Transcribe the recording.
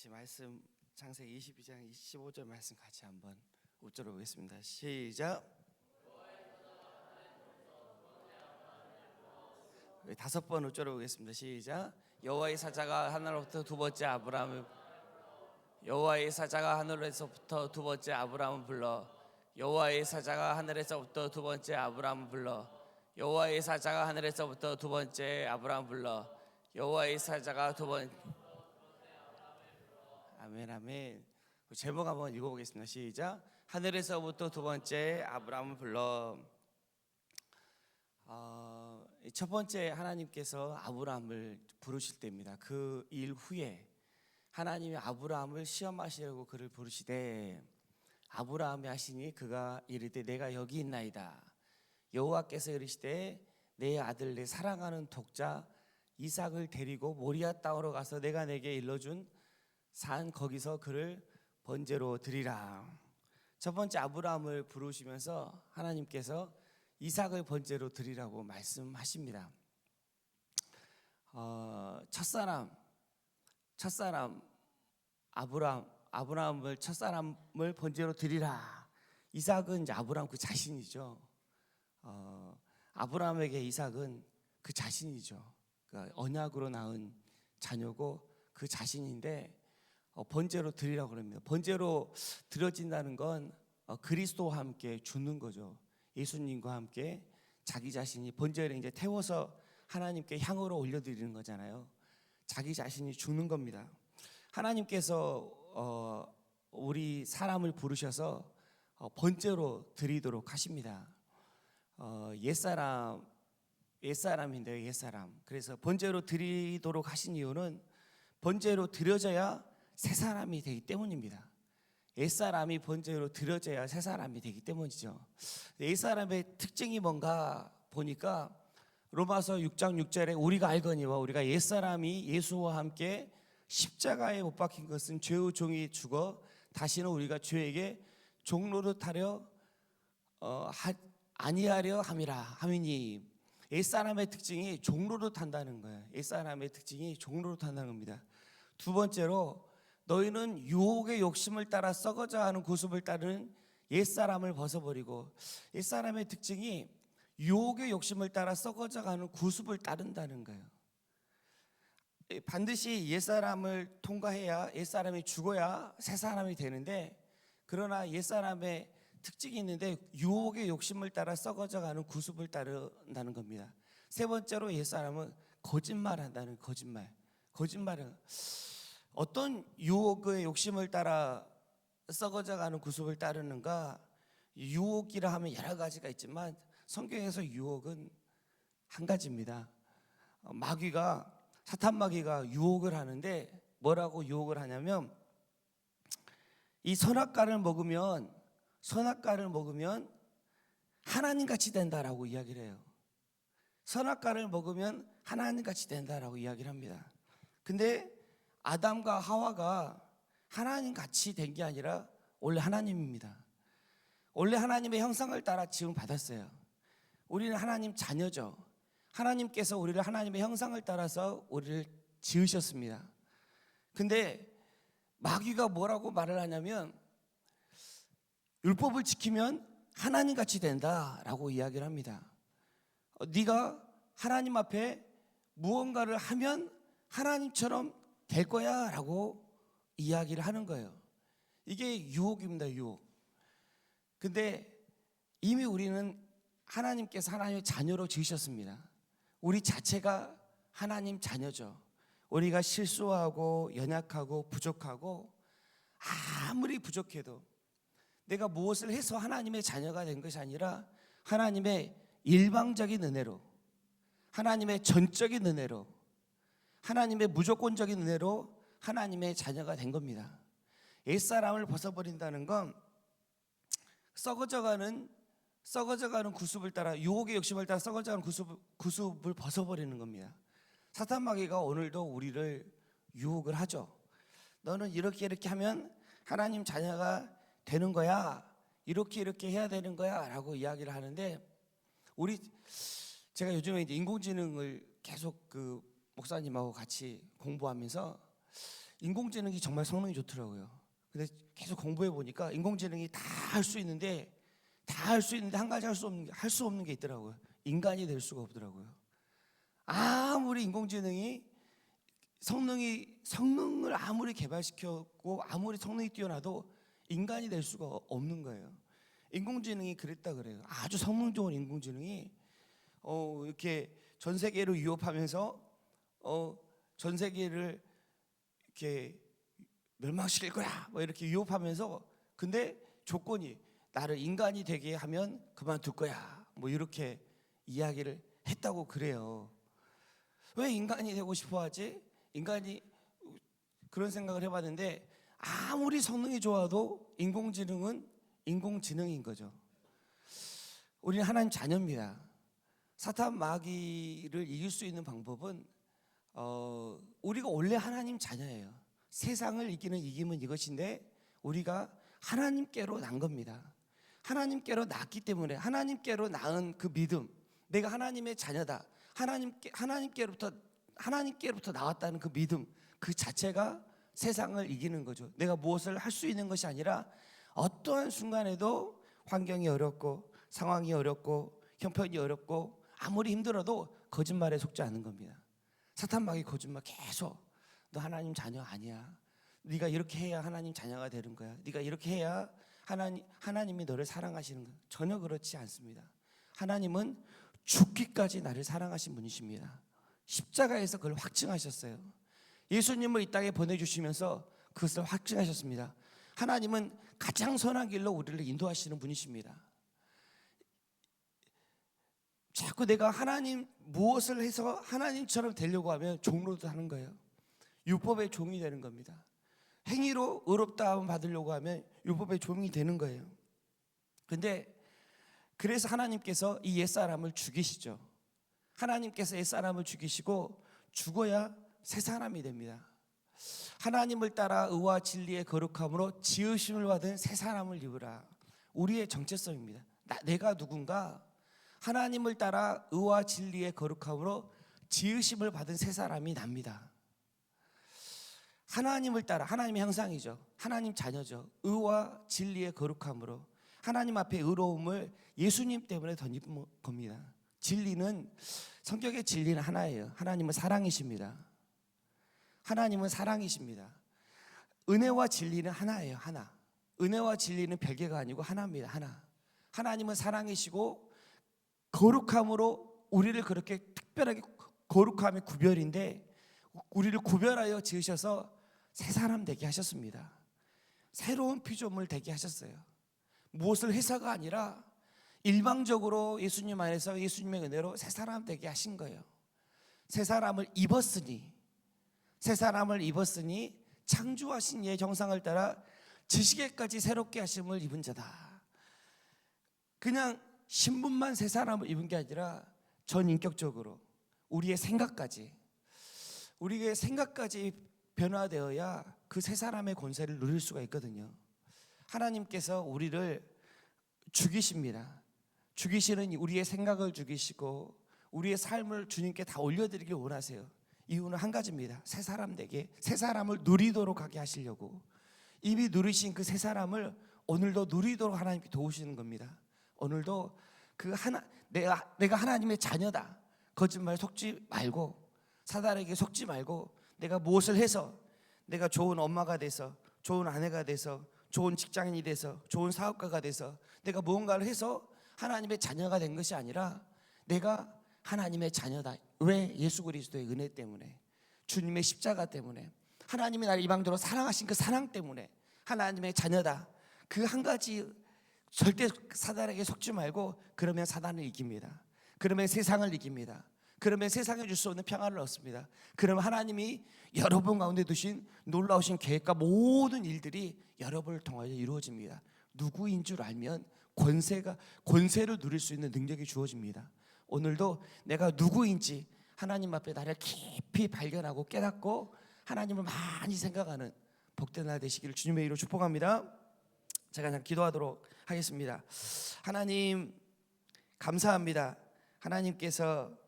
같이 말씀 창세기 22장 25절 말씀 같이 한번 우쩌러 보겠습니다. 시작. 다섯 번 우쩌러 보겠습니다. 시작. 여호와의 사자가 하늘로부터 두 번째 아브라함을 여호와의 사자가 하늘에서부터 두 번째 아브라함을 불러 여호와의 사자가 하늘에서부터 두 번째 아브라함을 불러 여호와의 사자가 하늘에서부터 두 번째 아브라함을 불러 여호와의 사자가 두 번 아멘 아멘. 제목 한번 읽어보겠습니다. 시작. 하늘에서부터 두 번째 아브라함을 불러. 첫 번째 하나님께서 아브라함을 부르실 때입니다. 그 일 후에 하나님이 아브라함을 시험하시려고 그를 부르시되 아브라함이 하시니 그가 이르되 내가 여기 있나이다. 여호와께서 이르시되 내 아들 내 사랑하는 독자 이삭을 데리고 모리아 땅으로 가서 내가 내게 일러준 산 거기서 그를 번제로 드리라. 첫 번째 아브라함을 부르시면서 하나님께서 이삭을 번제로 드리라고 말씀하십니다. 첫사람 아브라함을 첫사람을 번제로 드리라. 이삭은 이제 아브라함 그 자신이죠. 아브라함에게 이삭은 그 자신이죠. 그러니까 언약으로 낳은 자녀고 그 자신인데 번제로 드리라고 그럽니다. 번제로 드려진다는 건 그리스도와 함께 죽는 거죠. 예수님과 함께 자기 자신이 번제를 이제 태워서 하나님께 향으로 올려드리는 거잖아요. 자기 자신이 죽는 겁니다. 하나님께서 우리 사람을 부르셔서 번제로 드리도록 하십니다. 옛사람인데요, 옛사람. 그래서 번제로 드리도록 하신 이유는 번제로 드려져야 새 사람이 되기 때문입니다. 옛사람이 번제로 드려져야 새 사람이 되기 때문이죠. 옛사람의 특징이 뭔가 보니까 로마서 6장 6절에 우리가 알거니와 우리가 옛사람이 예수와 함께 십자가에 못 박힌 것은 죄의 종이 죽어 다시는 우리가 죄에게 종노릇하려 아니하려 함이니 옛사람의 특징이 종노릇한다는 거예요. 옛사람의 특징이 종노릇한다는 겁니다. 두 번째로 너희는 유혹의 욕심을 따라 썩어져가는 구습을 따르는 옛사람을 벗어버리고 옛사람의 특징이 유혹의 욕심을 따라 썩어져가는 구습을 따른다는 거예요. 반드시 옛사람을 통과해야 옛사람이 죽어야 새 사람이 되는데 그러나 옛사람의 특징이 있는데 유혹의 욕심을 따라 썩어져가는 구습을 따른다는 겁니다. 세 번째로 옛사람은 거짓말한다는 거짓말은 어떤 유혹의 욕심을 따라 썩어져가는 구습을 따르는가? 유혹이라 하면 여러 가지가 있지만 성경에서 유혹은 한 가지입니다. 사탄 마귀가 유혹을 하는데 뭐라고 유혹을 하냐면 이 선악과를 먹으면 하나님같이 된다라고 이야기를 해요. 선악과를 먹으면 하나님같이 된다라고 이야기를 합니다. 근데 아담과 하와가 하나님같이 된 게 아니라 원래 하나님입니다. 원래 하나님의 형상을 따라 지음 받았어요. 우리는 하나님 자녀죠. 하나님께서 우리를 하나님의 형상을 따라서 우리를 지으셨습니다. 근데 마귀가 뭐라고 말을 하냐면 율법을 지키면 하나님같이 된다라고 이야기를 합니다. 네가 하나님 앞에 무언가를 하면 하나님처럼 될 거야 라고 이야기를 하는 거예요. 이게 유혹입니다. 유혹. 근데 이미 우리는 하나님께서 하나님의 자녀로 지으셨습니다. 우리 자체가 하나님 자녀죠. 우리가 실수하고 연약하고 부족하고 아무리 부족해도 내가 무엇을 해서 하나님의 자녀가 된 것이 아니라 하나님의 일방적인 은혜로, 하나님의 전적인 은혜로, 하나님의 무조건적인 은혜로 하나님의 자녀가 된 겁니다. 옛사람을 벗어버린다는 건 썩어져가는 구습을 따라 유혹의 욕심을 따라 썩어져가는 구습을 벗어버리는 겁니다. 사탄 마귀가 오늘도 우리를 유혹을 하죠. 너는 이렇게 하면 하나님 자녀가 되는 거야. 이렇게 해야 되는 거야 라고 이야기를 하는데 제가 요즘에 이제 인공지능을 계속 목사님하고 같이 공부하면서 인공지능이 정말 성능이 좋더라고요. 근데 계속 공부해 보니까 인공지능이 다 할 수 있는데 한 가지 할 수 없는 게 있더라고요. 인간이 될 수가 없더라고요. 아무리 인공지능이 성능을 아무리 개발시켰고 아무리 성능이 뛰어나도 인간이 될 수가 없는 거예요. 인공지능이 그랬다 그래요. 아주 성능 좋은 인공지능이 이렇게 전 세계를 위협하면서 전 세계를 이렇게 멸망시킬 거야 뭐 이렇게 위협하면서, 근데 조건이 나를 인간이 되게 하면 그만둘 거야 뭐 이렇게 이야기를 했다고 그래요. 왜 인간이 되고 싶어 하지? 인간이 그런 생각을 해봤는데 아무리 성능이 좋아도 인공지능은 인공지능인 거죠. 우리는 하나님 자녀입니다. 사탄 마귀를 이길 수 있는 방법은 우리가 원래 하나님 자녀예요. 세상을 이기는 이김은 이것인데 우리가 하나님께로 난 겁니다. 하나님께로 낳기 때문에 하나님께로 낳은 그 믿음, 내가 하나님의 자녀다, 하나님께로부터 나왔다는 그 믿음, 그 자체가 세상을 이기는 거죠. 내가 무엇을 할 수 있는 것이 아니라 어떠한 순간에도 환경이 어렵고 상황이 어렵고 형편이 어렵고 아무리 힘들어도 거짓말에 속지 않는 겁니다. 사탄 마귀 거짓말 계속, 너 하나님 자녀 아니야, 네가 이렇게 해야 하나님 자녀가 되는 거야, 네가 이렇게 해야 하나님이 너를 사랑하시는 거야. 전혀 그렇지 않습니다. 하나님은 죽기까지 나를 사랑하신 분이십니다. 십자가에서 그걸 확증하셨어요. 예수님을 이 땅에 보내주시면서 그것을 확증하셨습니다. 하나님은 가장 선한 길로 우리를 인도하시는 분이십니다. 자꾸 내가 무엇을 해서 하나님처럼 되려고 하면 종로도 하는 거예요. 율법의 종이 되는 겁니다. 행위로 의롭다함을 받으려고 하면 율법의 종이 되는 거예요. 근데 그래서 하나님께서 이 옛사람을 죽이시죠. 하나님께서 옛사람을 죽이시고 죽어야 새 사람이 됩니다. 하나님을 따라 의와 진리의 거룩함으로 지으심을 받은 새 사람을 입으라. 우리의 정체성입니다. 내가 누군가? 하나님을 따라 의와 진리의 거룩함으로 지으심을 받은 새 사람이 납니다. 하나님을 따라, 하나님의 형상이죠. 하나님 자녀죠. 의와 진리의 거룩함으로 하나님 앞에 의로움을 예수님 때문에 던진 겁니다. 진리는, 성격의 진리는 하나예요. 하나님은 사랑이십니다. 하나님은 사랑이십니다. 은혜와 진리는 하나예요. 하나. 은혜와 진리는 별개가 아니고 하나입니다. 하나. 하나님은 사랑이시고 거룩함으로 우리를 그렇게 특별하게, 거룩함의 구별인데 우리를 구별하여 지으셔서 새 사람 되게 하셨습니다. 새로운 피조물 되게 하셨어요. 무엇을 해서가 아니라 일방적으로 예수님 안에서 예수님의 은혜로 새 사람 되게 하신 거예요. 새 사람을 입었으니 창조하신 이의 형상을 따라 지식에까지 새롭게 하심을 입은 자다. 그냥 신분만 새 사람을 입은 게 아니라 전인격적으로 우리의 생각까지 변화되어야 그 새 사람의 권세를 누릴 수가 있거든요. 하나님께서 우리를 죽이십니다. 죽이시는 우리의 생각을 죽이시고 우리의 삶을 주님께 다 올려드리길 원하세요. 이유는 한 가지입니다. 새 사람 되게, 새 사람을 누리도록 하게 하시려고. 이미 누리신 그 새 사람을 오늘도 누리도록 하나님께 도우시는 겁니다. 오늘도 내가 하나님의 자녀다, 거짓말 속지 말고, 사단에게 속지 말고, 내가 무엇을 해서 내가 좋은 엄마가 돼서, 좋은 아내가 돼서, 좋은 직장인이 돼서, 좋은 사업가가 돼서 내가 무언가를 해서 하나님의 자녀가 된 것이 아니라 내가 하나님의 자녀다. 왜? 예수 그리스도의 은혜 때문에, 주님의 십자가 때문에, 하나님이 나를 이방도로 사랑하신 그 사랑 때문에 하나님의 자녀다. 그 한 가지 절대 사단에게 속지 말고, 그러면 사단을 이깁니다. 그러면 세상을 이깁니다. 그러면 세상에 줄 수 없는 평안을 얻습니다. 그러면 하나님이 여러분 가운데 두신 놀라우신 계획과 모든 일들이 여러분을 통하여 이루어집니다. 누구인 줄 알면 권세를 누릴 수 있는 능력이 주어집니다. 오늘도 내가 누구인지 하나님 앞에 나를 깊이 발견하고 깨닫고 하나님을 많이 생각하는 복된 날 되시기를 주님의 이름으로 축복합니다. 제가 그냥 기도하도록 하겠습니다. 하나님 감사합니다. 하나님께서